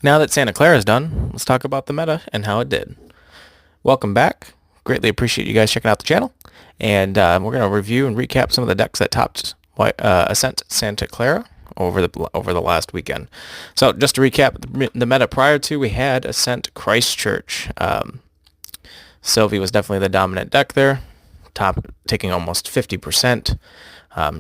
Now that Santa Clara is done, let's talk about the meta and how it did. Welcome back. Greatly appreciate you guys checking out the channel. And we're going to review and recap some of the decks that topped Ascent Santa Clara over the last weekend. So just to recap the meta prior to, we had Ascent Christchurch. Sylvie was definitely the dominant deck there, taking almost 50%.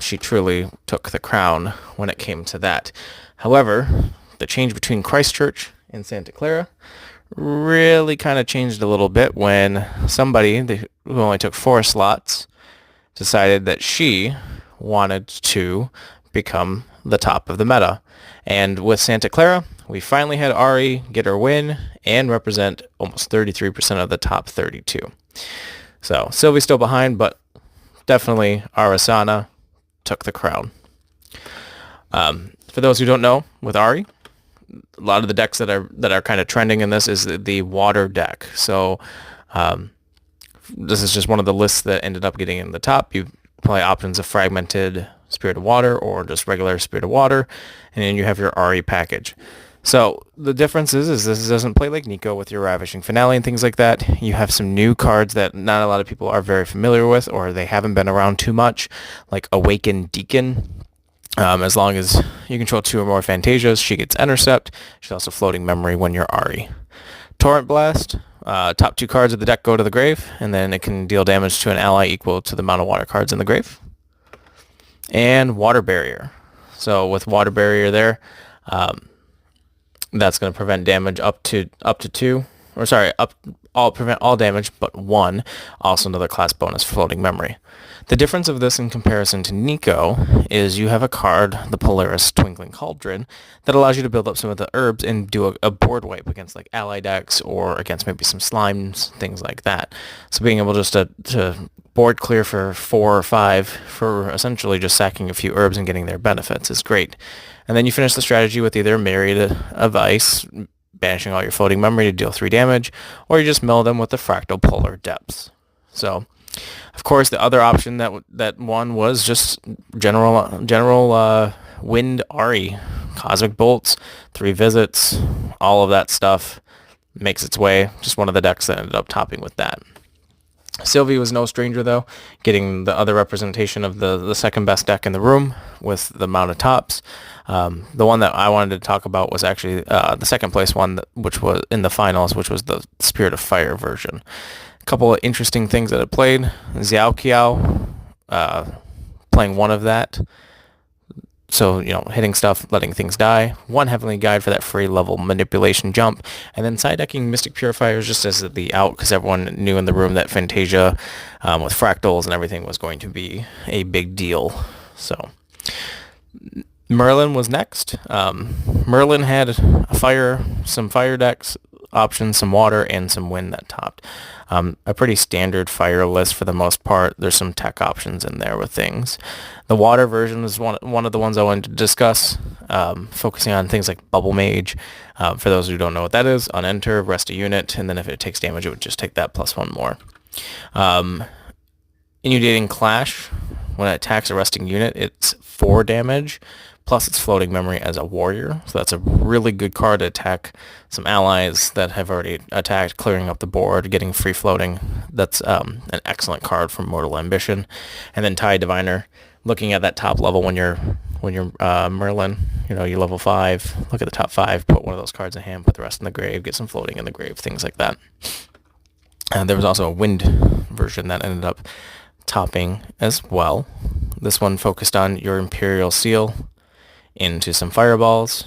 She truly took the crown when it came to that. However, the change between Christchurch and Santa Clara really kind of changed a little bit when somebody who only took 4 slots decided that she wanted to become the top of the meta. And with Santa Clara, we finally had Ari get her win and represent almost 33% of the top 32. So Sylvie's still behind, but definitely Arasana took the crown. For those who don't know, with Ari, a lot of the decks that are kind of trending in this is the water deck. So this is just one of the lists that ended up getting in the top. You play options of Fragmented Spirit of Water or just regular Spirit of Water, and then you have your Ari package. So the difference is this doesn't play like Nico with your Ravishing Finale and things like that. You have some new cards that not a lot of people are very familiar with, or they haven't been around too much, like Awakened Deacon. As long as you control 2 or more Phantasias, she gets Intercept. She's also Floating Memory when you're Ari. Torrent Blast, top 2 cards of the deck go to the grave, and then it can deal damage to an ally equal to the amount of water cards in the grave. And Water Barrier. So with Water Barrier there, that's going to prevent damage up to 2, or sorry, prevent all damage but 1. Also another class bonus, Floating Memory. The difference of this in comparison to Nico is you have a card, the Polaris Twinkling Cauldron, that allows you to build up some of the herbs and do a board wipe against like ally decks or against maybe some slimes, things like that. So being able just to board clear for 4 or 5 for essentially just sacking a few herbs and getting their benefits is great. And then you finish the strategy with either Myriad of Ice, banishing all your Floating Memory to deal 3 damage, or you just mill them with the Fractal Polar Depths. So, of course, the other option that won was just general Wind Ari, Cosmic Bolts, 3 visits, all of that stuff makes its way. Just one of the decks that ended up topping with that. Sylvie was no stranger, though, getting the other representation of the second best deck in the room with the amount of tops. The one that I wanted to talk about was actually the second place one, which was in the finals, which was the Spirit of Fire version. A couple of interesting things that it played. Xiao Kiao playing one of that. So, hitting stuff, letting things die. 1 Heavenly Guide for that free level manipulation jump. And then side decking Mystic Purifiers just as the out, because everyone knew in the room that Fantasia with fractals and everything was going to be a big deal. So, Merlin was next. Merlin had some fire decks options, some water, and some wind that topped. A pretty standard fire list for the most part. There's some tech options in there with things. The water version is one of the ones I wanted to discuss, focusing on things like Bubble Mage. For those who don't know what that is, on enter, rest a unit, and then if it takes damage, it would just take that plus 1 more. Inundating Clash, when it attacks a resting unit, it's 4 damage, plus it's Floating Memory as a warrior. So that's a really good card to attack some allies that have already attacked, clearing up the board, getting free floating. That's an excellent card from Mortal Ambition. And then Tide Diviner, looking at that top level when you're Merlin, you level 5, look at the top 5, put one of those cards in hand, put the rest in the grave, get some floating in the grave, things like that. And there was also a wind version that ended up topping as well. This one focused on your Imperial Seal into some fireballs.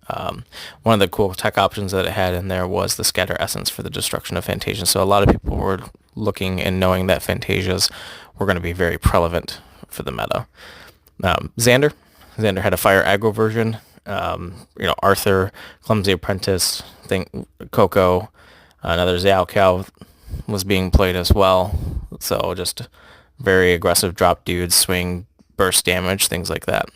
One of the cool tech options that it had in there was the Scatter Essence for the destruction of Phantasias. So a lot of people were looking and knowing that Phantasias were going to be very prevalent for the meta. Xander had a fire aggro version. Arthur, Clumsy Apprentice, Coco, another Xiao Cao was being played as well. So just very aggressive drop dudes, swing, burst damage, things like that.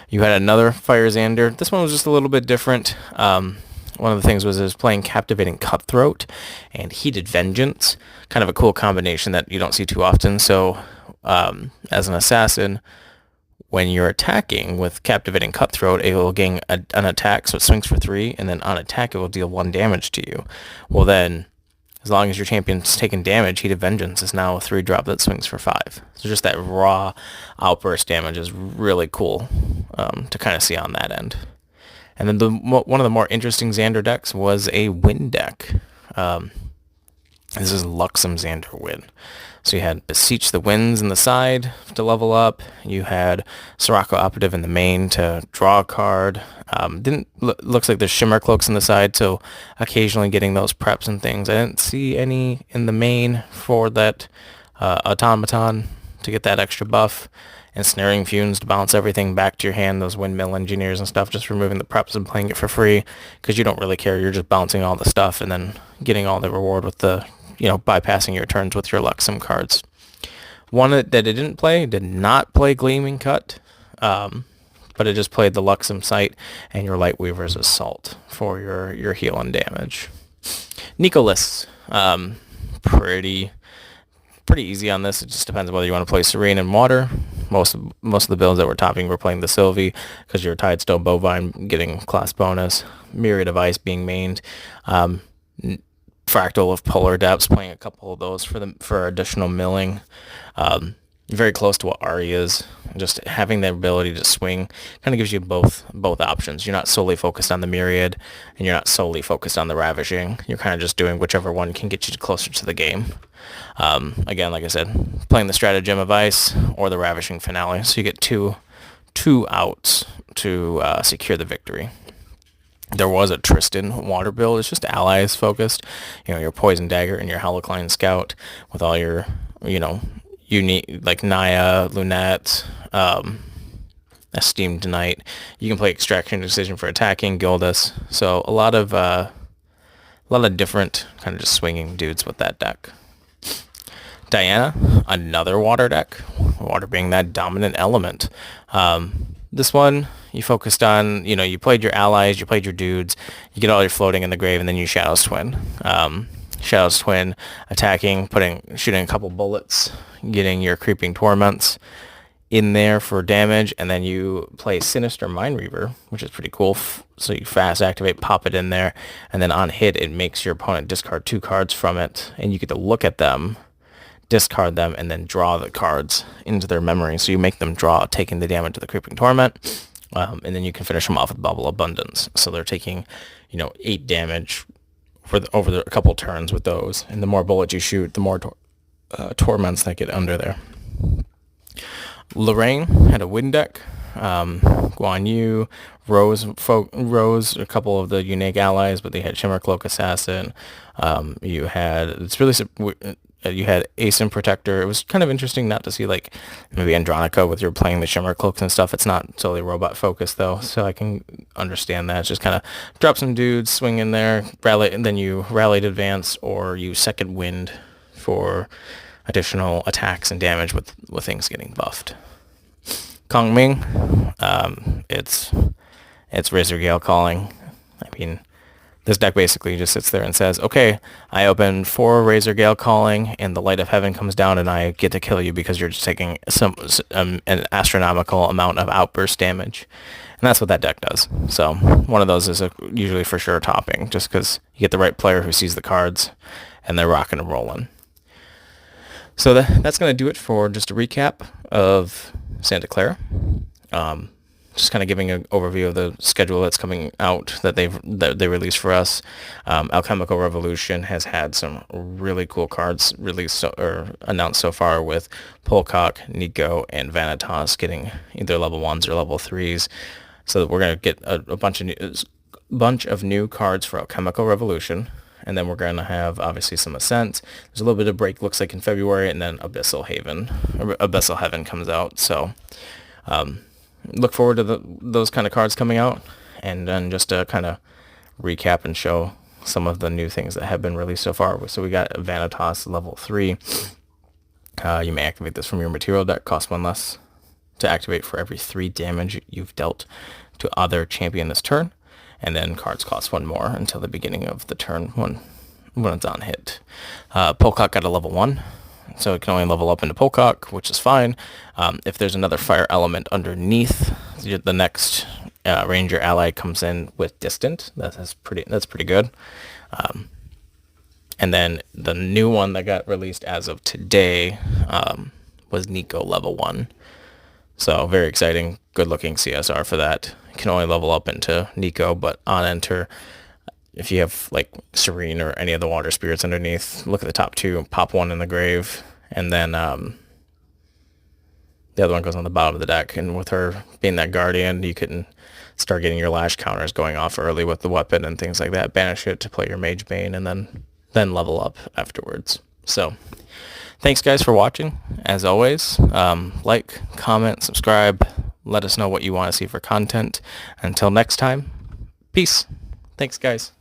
You had another Fire Xander. This one was just a little bit different. One of the things was it was playing Captivating Cutthroat and Heated Vengeance. Kind of a cool combination that you don't see too often. So as an assassin, When you're attacking with Captivating Cutthroat, it will gain an attack, so it swings for 3, and then on attack it will deal 1 damage to you. Well then, as long as your champion's taking damage, Heat of Vengeance is now a 3-drop that swings for 5. So just that raw outburst damage is really cool to kind of see on that end. And then one of the more interesting Xander decks was a Wind deck. This is Luxem Xander Wind. So you had Beseech the Winds in the side to level up. You had Sirocco Operative in the main to draw a card. Looks like there's Shimmer Cloaks in the side, so occasionally getting those preps and things. I didn't see any in the main for that Automaton to get that extra buff. And Snaring Fumes to bounce everything back to your hand, those Windmill Engineers and stuff, just removing the preps and playing it for free because you don't really care. You're just bouncing all the stuff and then getting all the reward with the, bypassing your turns with your Luxem cards. One that it did not play Gleaming Cut, but it just played the Luxem Sight and your Lightweaver's Assault for your heal and damage. Nicholas, pretty easy on this. It just depends on whether you want to play Serene and Water. Most of the builds that we're topping, we're playing the Sylvie because you're Tidestone Bovine getting class bonus. Myriad of Ice being mained. Fractal of Polar Depths, playing a couple of those for additional milling. Very close to what Ari is. Just having the ability to swing kind of gives you both options. You're not solely focused on the Myriad, and you're not solely focused on the Ravishing. You're kind of just doing whichever one can get you closer to the game. Again, like I said, playing the Stratagem of Ice or the Ravishing Finale, so you get two outs to secure the victory. There was a Tristan water build. It's just allies focused. Your Poison Dagger and your Halocline Scout with all your, unique, like Naya, Lunette, Esteemed Knight. You can play Extraction Decision for attacking, Gildas. So a lot of different kind of just swinging dudes with that deck. Diana, another water deck. Water being that dominant element. This one, you focused on, you played your allies, you played your dudes, you get all your floating in the grave, and then you Shadows Twin. Shadows Twin, attacking, shooting a couple bullets, getting your Creeping Torments in there for damage, and then you play Sinister Mind Reaver, which is pretty cool. So you fast activate, pop it in there, and then on hit, it makes your opponent discard 2 cards from it, and you get to look at them, discard them, and then draw the cards into their memory. So you make them draw, taking the damage of the Creeping Torment, and then you can finish them off with Bubble Abundance. So they're taking, 8 damage over a couple turns with those. And the more bullets you shoot, the more torments that get under there. Lorraine had a Wind deck. Guan Yu, Rose, a couple of the unique allies, but they had Shimmer Cloak Assassin. You had Ascent Protector. It was kind of interesting not to see like maybe Andronica with your playing the Shimmer Cloaks and stuff. It's not solely robot focused though, so I can understand that. It's just kind of drop some dudes, swing in there, rally, and then you rallied advance or you second wind for additional attacks and damage with things getting buffed. Kong Ming, it's Razor Gale Calling. I mean, this deck basically just sits there and says, okay, I open 4 Razor Gale Calling, and the Light of Heaven comes down, and I get to kill you because you're just taking an astronomical amount of outburst damage. And that's what that deck does. So one of those is usually for sure topping, just because you get the right player who sees the cards, and they're rocking and rolling. So that's going to do it for just a recap of Santa Clara. Just kind of giving an overview of the schedule that's coming out that they released for us. Alchemical Revolution has had some really cool cards released or announced so far, with Polcock, Nico, and Vanitas getting either level 1s or level 3s. So that we're going to get a bunch of new cards for Alchemical Revolution. And then we're going to have, obviously, some Ascent. There's a little bit of break, looks like, in February, and then Abyssal Heaven comes out. So look forward to those kind of cards coming out. And then just to kind of recap and show some of the new things that have been released so far. So we got Vanitas level 3. You may activate this from your material deck. Costs 1 less to activate for every 3 damage you've dealt to other champion this turn. And then cards cost 1 more until the beginning of the turn when it's on hit. Polcock got a level 1. so it can only level up into Polecock, which is fine. If there's another fire element underneath, the next ranger ally comes in with distant. That's pretty good. And then the new one that got released as of today was Nico level 1. So very exciting, good looking CSR for that. You can only level up into Nico, but on enter, if you have like Serene or any of the water spirits underneath, look at the top 2, pop one in the grave, and then the other one goes on the bottom of the deck. And with her being that guardian, you can start getting your lash counters going off early with the weapon and things like that. Banish it to play your Mage Bane, and then level up afterwards. So thanks guys for watching. As always, like, comment, subscribe, let us know what you want to see for content. Until next time, peace. Thanks guys.